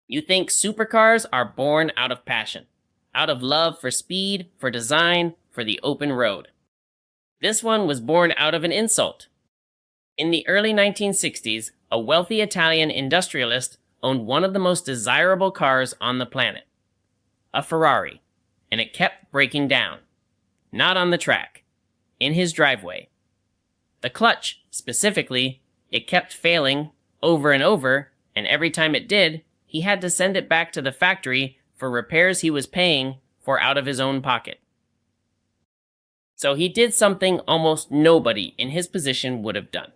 You think supercars are born out of passion, out of love for speed, for design, for the open road. This one was born out of an insult. In the early 1960s, a wealthy Italian industrialist owned one of the most desirable cars on the planet, a Ferrari, and it kept breaking down. Not on the track, in his driveway. The clutch, specifically, it kept failing over and over, and every time it did, he had to send it back to the factory for repairs he was paying for out of his own pocket. So he did something almost nobody in his position would have done.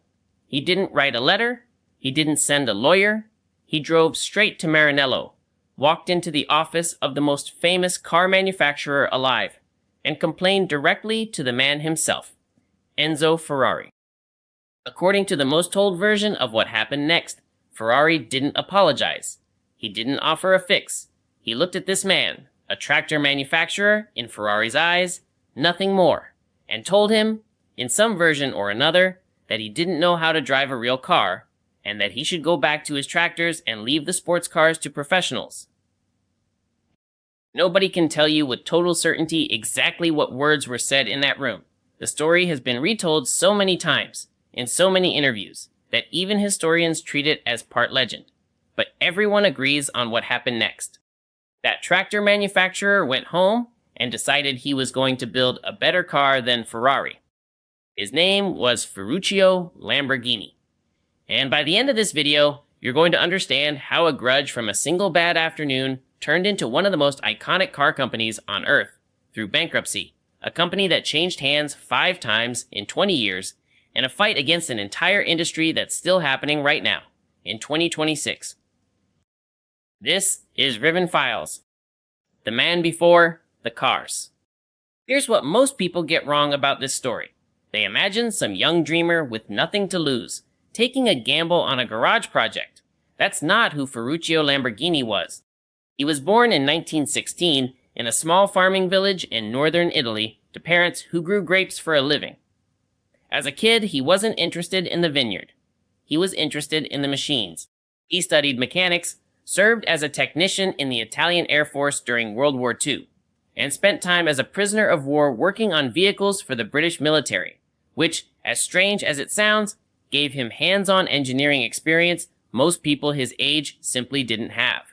He didn't write a letter, he didn't send a lawyer, he drove straight to Maranello, walked into the office of the most famous car manufacturer alive, and complained directly to the man himself, Enzo Ferrari. According to the most told version of what happened next, Ferrari didn't apologize. He didn't offer a fix. He looked at this man, a tractor manufacturer, in Ferrari's eyes, nothing more, and told him, in some version or another, that he didn't know how to drive a real car, and that he should go back to his tractors and leave the sports cars to professionals. Nobody can tell you with total certainty exactly what words were said in that room. The story has been retold so many times, in so many interviews, that even historians treat it as part legend. But everyone agrees on what happened next. That tractor manufacturer went home and decided he was going to build a better car than Ferrari. His name was Ferruccio Lamborghini. And by the end of this video, you're going to understand how a grudge from a single bad afternoon turned into one of the most iconic car companies on Earth through bankruptcy, a company that changed hands 5 times in 20 years, and a fight against an entire industry that's still happening right now, in 2026. This is Riven Files. The man before the cars. Here's what most people get wrong about this story. They imagine some young dreamer with nothing to lose, taking a gamble on a garage project. That's not who Ferruccio Lamborghini was. He was born in 1916 in a small farming village in northern Italy to parents who grew grapes for a living. As a kid, he wasn't interested in the vineyard. He was interested in the machines. He studied mechanics, served as a technician in the Italian Air Force during World War II, and spent time as a prisoner of war working on vehicles for the British military, which, as strange as it sounds, gave him hands-on engineering experience most people his age simply didn't have.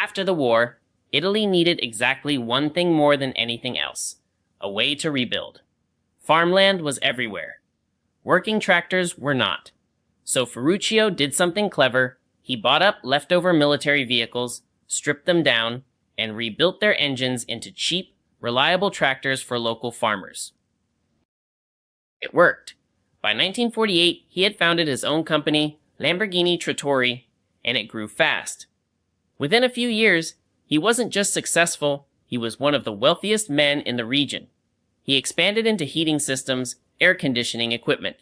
After the war, Italy needed exactly one thing more than anything else: a way to rebuild. Farmland was everywhere. Working tractors were not. So Ferruccio did something clever. He bought up leftover military vehicles, stripped them down, and rebuilt their engines into cheap, reliable tractors for local farmers. It worked. By 1948, he had founded his own company, Lamborghini Trattori, and it grew fast. Within a few years, he wasn't just successful, he was one of the wealthiest men in the region. He expanded into heating systems, air conditioning equipment.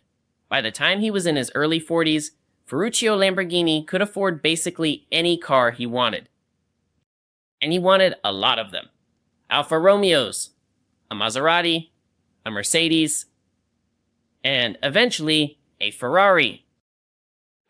By the time he was in his early 40s, Ferruccio Lamborghini could afford basically any car he wanted. And he wanted a lot of them. Alfa Romeos, a Maserati, a Mercedes, and eventually a Ferrari.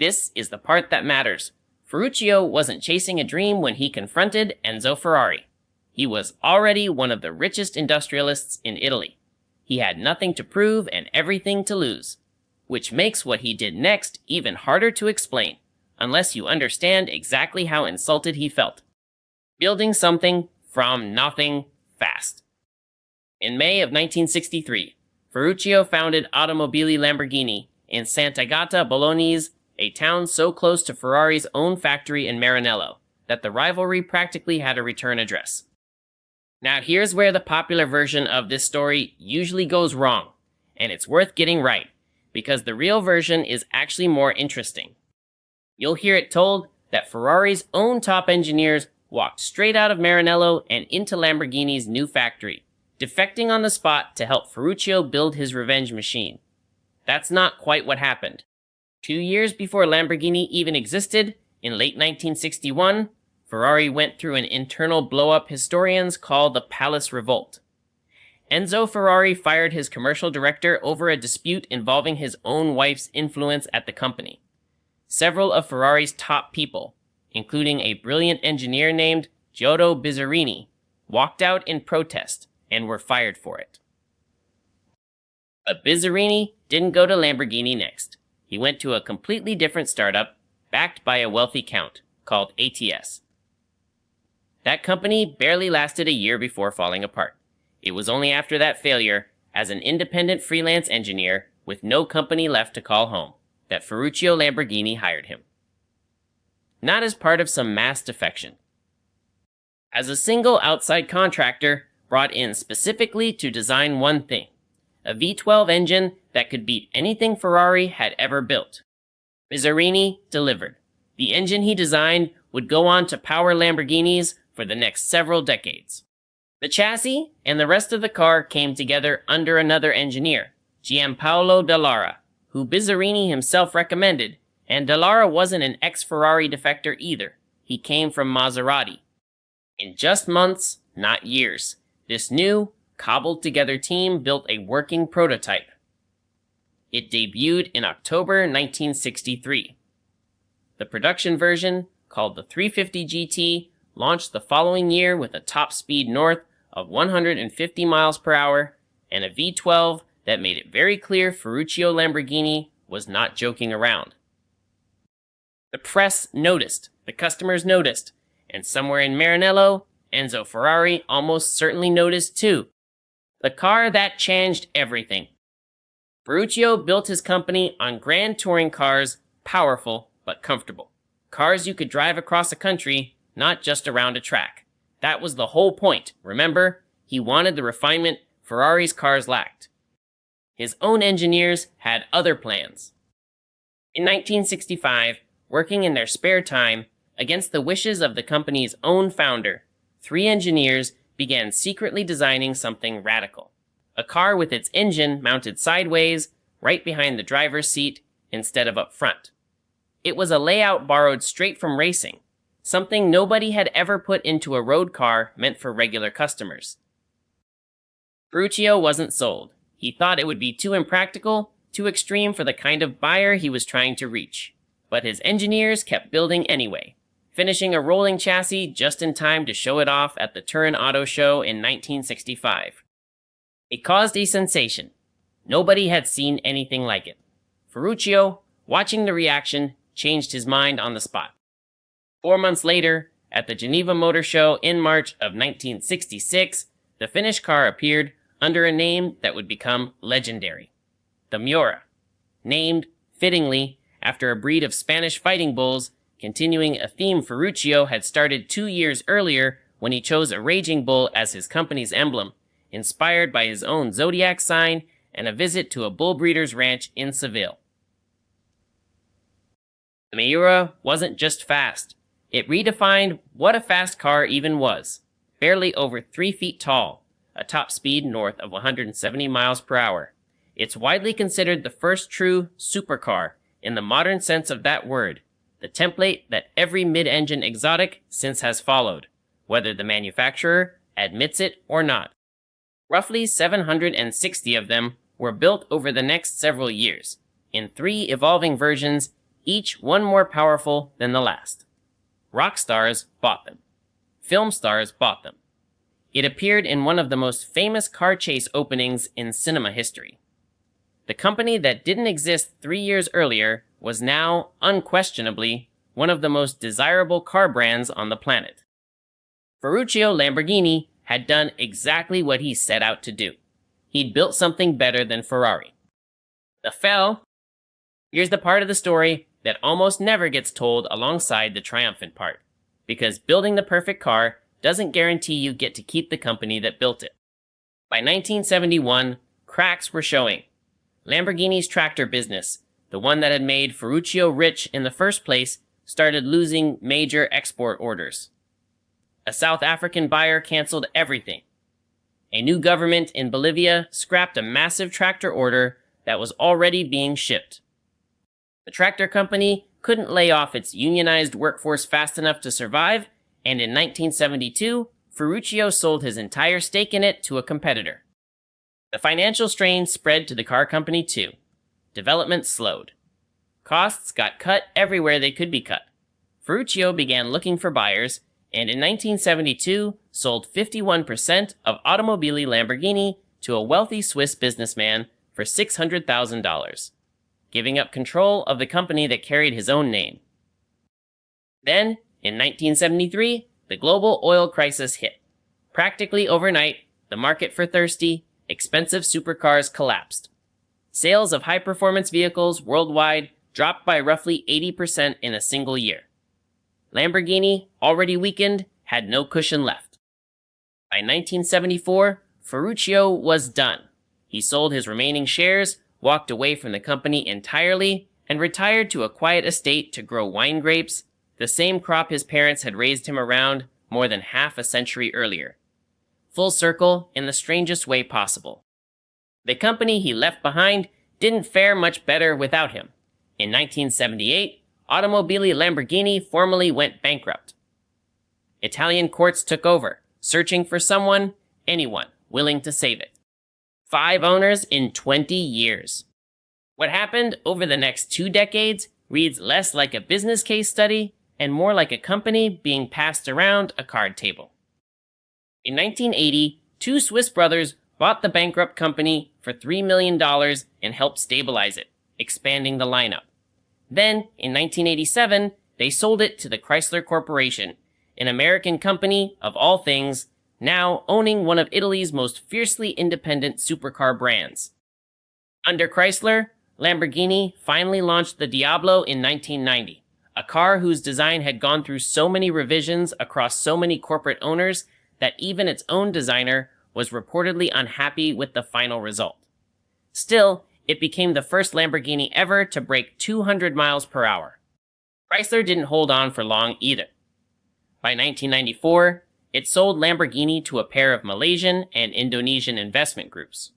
This is the part that matters. Ferruccio wasn't chasing a dream when he confronted Enzo Ferrari. He was already one of the richest industrialists in Italy. He had nothing to prove and everything to lose, which makes what he did next even harder to explain, unless you understand exactly how insulted he felt. Building something from nothing fast. In May of 1963, Ferruccio founded Automobili Lamborghini in Sant'Agata Bolognese, a town so close to Ferrari's own factory in Maranello that the rivalry practically had a return address. Now here's where the popular version of this story usually goes wrong, and it's worth getting right, because the real version is actually more interesting. You'll hear it told that Ferrari's own top engineers walked straight out of Maranello and into Lamborghini's new factory, defecting on the spot to help Ferruccio build his revenge machine. That's not quite what happened. 2 years before Lamborghini even existed, in late 1961, Ferrari went through an internal blow-up historians call the Palace Revolt. Enzo Ferrari fired his commercial director over a dispute involving his own wife's influence at the company. Several of Ferrari's top people, including a brilliant engineer named Giotto Bizzarini, walked out in protest and were fired for it. But Bizzarini didn't go to Lamborghini next. He went to a completely different startup backed by a wealthy count called ATS. That company barely lasted a year before falling apart. It was only after that failure, as an independent freelance engineer with no company left to call home, that Ferruccio Lamborghini hired him. Not as part of some mass defection. As a single outside contractor brought in specifically to design one thing, a V12 engine that could beat anything Ferrari had ever built. Bizzarini delivered. The engine he designed would go on to power Lamborghinis for the next several decades. The chassis and the rest of the car came together under another engineer, Giampaolo Dallara, who Bizzarini himself recommended, and Dallara wasn't an ex-Ferrari defector either. He came from Maserati. In just months, not years, this new, cobbled-together team built a working prototype. It debuted in October 1963. The production version, called the 350 GT, launched the following year with a top speed north of 150 miles per hour and a V12 that made it very clear Ferruccio Lamborghini was not joking around. The press noticed, the customers noticed, and somewhere in Maranello, Enzo Ferrari almost certainly noticed too. The car that changed everything. Ferruccio built his company on grand touring cars, powerful but comfortable. Cars you could drive across a country, not just around a track. That was the whole point, remember? He wanted the refinement Ferrari's cars lacked. His own engineers had other plans. In 1965, working in their spare time, against the wishes of the company's own founder, 3 engineers began secretly designing something radical. A car with its engine mounted sideways, right behind the driver's seat, instead of up front. It was a layout borrowed straight from racing, something nobody had ever put into a road car meant for regular customers. Ferruccio wasn't sold. He thought it would be too impractical, too extreme for the kind of buyer he was trying to reach. But his engineers kept building anyway, finishing a rolling chassis just in time to show it off at the Turin Auto Show in 1965. It caused a sensation. Nobody had seen anything like it. Ferruccio, watching the reaction, changed his mind on the spot. 4 months later, at the Geneva Motor Show in March of 1966, the finished car appeared under a name that would become legendary. The Miura, named, fittingly, after a breed of Spanish fighting bulls, continuing a theme Ferruccio had started 2 years earlier when he chose a raging bull as his company's emblem, inspired by his own zodiac sign and a visit to a bull breeder's ranch in Seville. The Miura wasn't just fast. It redefined what a fast car even was. Barely over 3 feet tall, a top speed north of 170 miles per hour. It's widely considered the first true supercar in the modern sense of that word, the template that every mid-engine exotic since has followed, whether the manufacturer admits it or not. Roughly 760 of them were built over the next several years, in 3 evolving versions, each one more powerful than the last. Rock stars bought them. Film stars bought them. It appeared in one of the most famous car chase openings in cinema history. The company that didn't exist 3 years earlier was now, unquestionably, one of the most desirable car brands on the planet. Ferruccio Lamborghini had done exactly what he set out to do. He'd built something better than Ferrari. Here's the part of the story that almost never gets told alongside the triumphant part, because building the perfect car doesn't guarantee you get to keep the company that built it. By 1971, cracks were showing. Lamborghini's tractor business, the one that had made Ferruccio rich in the first place, started losing major export orders. A South African buyer canceled everything. A new government in Bolivia scrapped a massive tractor order that was already being shipped. The tractor company couldn't lay off its unionized workforce fast enough to survive, and in 1972, Ferruccio sold his entire stake in it to a competitor. The financial strain spread to the car company too. Development slowed. Costs got cut everywhere they could be cut. Ferruccio began looking for buyers, and in 1972 sold 51% of Automobili Lamborghini to a wealthy Swiss businessman for $600,000, giving up control of the company that carried his own name. Then, in 1973, the global oil crisis hit. Practically overnight, the market for thirsty, expensive supercars collapsed. Sales of high-performance vehicles worldwide dropped by roughly 80% in a single year. Lamborghini, already weakened, had no cushion left. By 1974, Ferruccio was done. He sold his remaining shares, walked away from the company entirely, and retired to a quiet estate to grow wine grapes, the same crop his parents had raised him around more than half a century earlier. Full circle in the strangest way possible. The company he left behind didn't fare much better without him. In 1978, Automobili Lamborghini formally went bankrupt. Italian courts took over, searching for someone, anyone, willing to save it. 5 owners in 20 years. What happened over the next 2 decades reads less like a business case study and more like a company being passed around a card table. In 1980, 2 Swiss brothers bought the bankrupt company for $3 million and helped stabilize it, expanding the lineup. Then, in 1987, they sold it to the Chrysler Corporation, an American company of all things, now owning one of Italy's most fiercely independent supercar brands. Under Chrysler, Lamborghini finally launched the Diablo in 1990, a car whose design had gone through so many revisions across so many corporate owners that even its own designer was reportedly unhappy with the final result. Still, it became the first Lamborghini ever to break 200 miles per hour. Chrysler didn't hold on for long either. By 1994, it sold Lamborghini to a pair of Malaysian and Indonesian investment groups.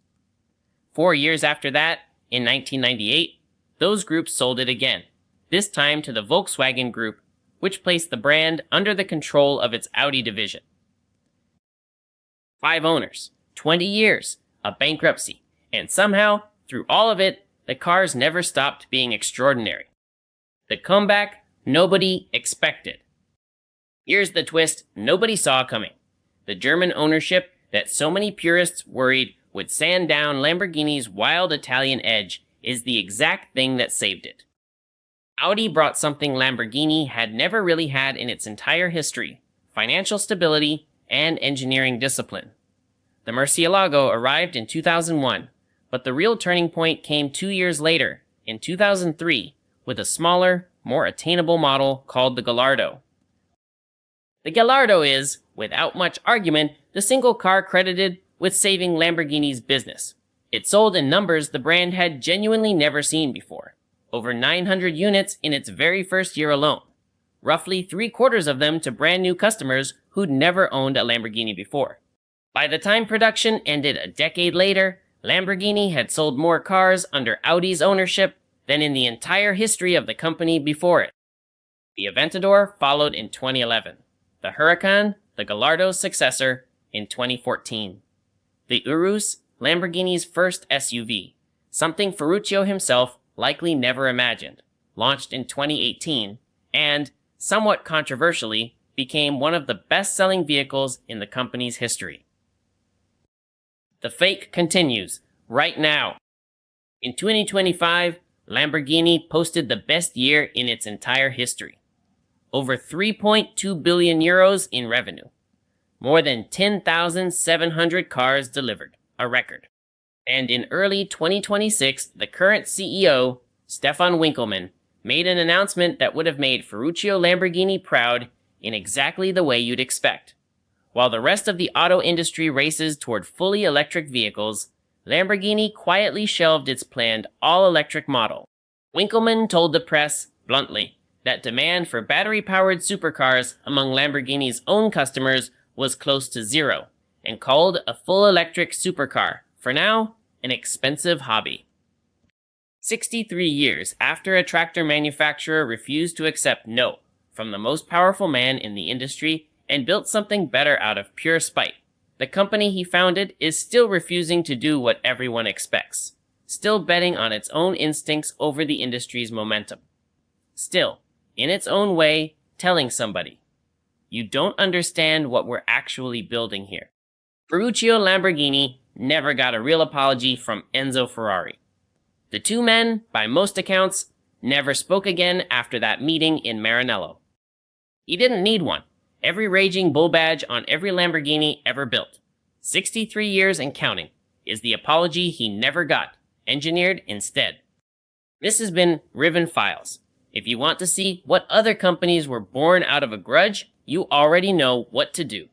4 years after that, in 1998, those groups sold it again, this time to the Volkswagen Group, which placed the brand under the control of its Audi division. 5 owners, 20 years, a bankruptcy, and somehow, through all of it, the cars never stopped being extraordinary. The comeback nobody expected. Here's the twist nobody saw coming. The German ownership that so many purists worried would sand down Lamborghini's wild Italian edge is the exact thing that saved it. Audi brought something Lamborghini had never really had in its entire history: financial stability and engineering discipline. The Murcielago arrived in 2001, but the real turning point came 2 years later, in 2003, with a smaller, more attainable model called the Gallardo. The Gallardo is, without much argument, the single car credited with saving Lamborghini's business. It sold in numbers the brand had genuinely never seen before. Over 900 units in its very first year alone. Roughly 3/4 of them to brand new customers who'd never owned a Lamborghini before. By the time production ended a decade later, Lamborghini had sold more cars under Audi's ownership than in the entire history of the company before it. The Aventador followed in 2011. The Huracan, the Gallardo's successor, in 2014. The Urus, Lamborghini's first SUV, something Ferruccio himself likely never imagined, launched in 2018, and, somewhat controversially, became one of the best-selling vehicles in the company's history. The fake continues, right now. In 2025, Lamborghini posted the best year in its entire history. Over 3.2 billion euros in revenue. More than 10,700 cars delivered, a record. And in early 2026, the current CEO, Stefan Winkelmann, made an announcement that would have made Ferruccio Lamborghini proud in exactly the way you'd expect. While the rest of the auto industry races toward fully electric vehicles, Lamborghini quietly shelved its planned all-electric model. Winkelmann told the press, bluntly, that demand for battery-powered supercars among Lamborghini's own customers was close to zero, and called a full electric supercar, for now, an expensive hobby. 63 years after a tractor manufacturer refused to accept no from the most powerful man in the industry and built something better out of pure spite, the company he founded is still refusing to do what everyone expects, still betting on its own instincts over the industry's momentum. Still, in its own way, telling somebody, "You don't understand what we're actually building here." Ferruccio Lamborghini never got a real apology from Enzo Ferrari. The two men, by most accounts, never spoke again after that meeting in Maranello. He didn't need one. Every Raging Bull badge on every Lamborghini ever built, 63 years and counting, is the apology he never got, engineered instead. This has been Riven Files. If you want to see what other companies were born out of a grudge, you already know what to do.